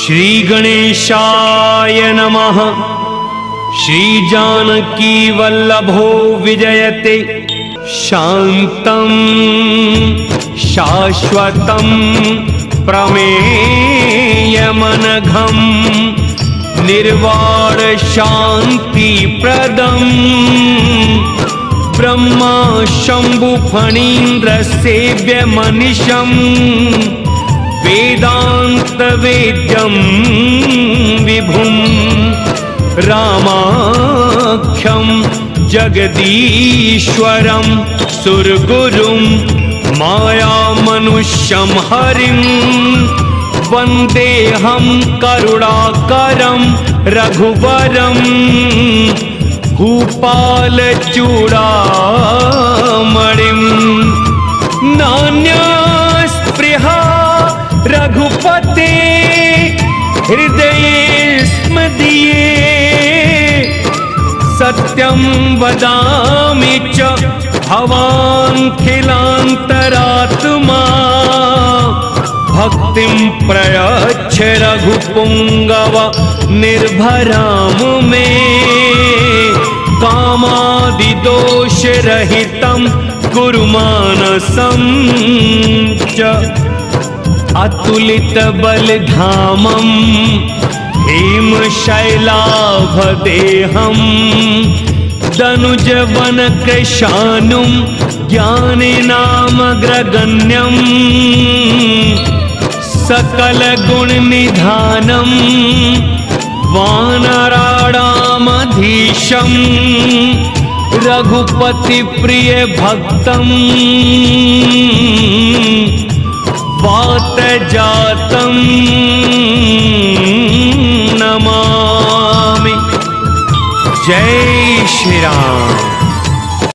श्री गणेशाय नमः। श्री जानकी वल्लभो विजयते शान्तं शाश्वतं प्रमेयमनघं निर्वाण शांति प्रदं ब्रह्मा शंभु फणीन्द्र सेव्य मनीषं वेदांत वेद्यं विभुं रामाख्यं जगदीश्वरं सुरगुरुं माया मनुष्यं हरिं वन्देऽहं करुणाकरं रघुवरं भूपालचूडामणिं नान्यस्पृहा रघुपते हृदये स्मदीये सत्यं वदामि च भवान् खिलान्तरात्मा भक्तिं प्रयच्छ रघुपुङ्गव निर्भराम मे कामादिदोषरहितं कुरु मानसं च अतुलितबलधामं हेमशैलाभदेहं दनुजवनकृशानुं ज्ञानिनामग्रगण्यं सकलगुणनिधानं वानराणामधीशं रघुपतिप्रियभक्तं वातजातं नमामि। जय श्री राम।